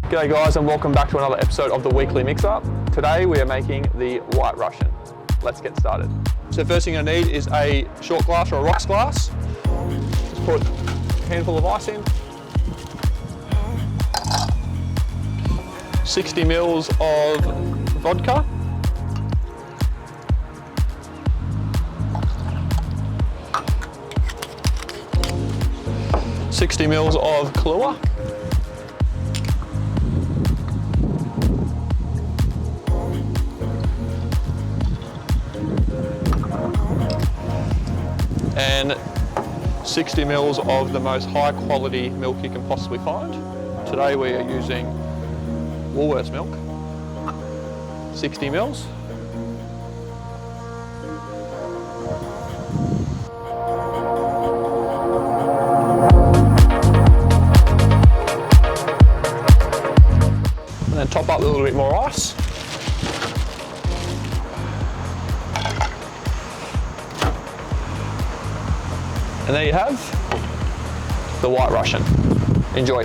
G'day guys, and welcome back to another episode of the weekly mix-up. Today we are making the White Russian. Let's get started. So first thing I need is a short glass or a rocks glass. Just put a handful of ice in. 60 mils of vodka. $60 mils of Kahlua. And 60 mils of the most high quality milk you can possibly find. Today we are using Woolworths milk, 60 mils. And then top up with a little bit more ice. And there you have the White Russian. Enjoy.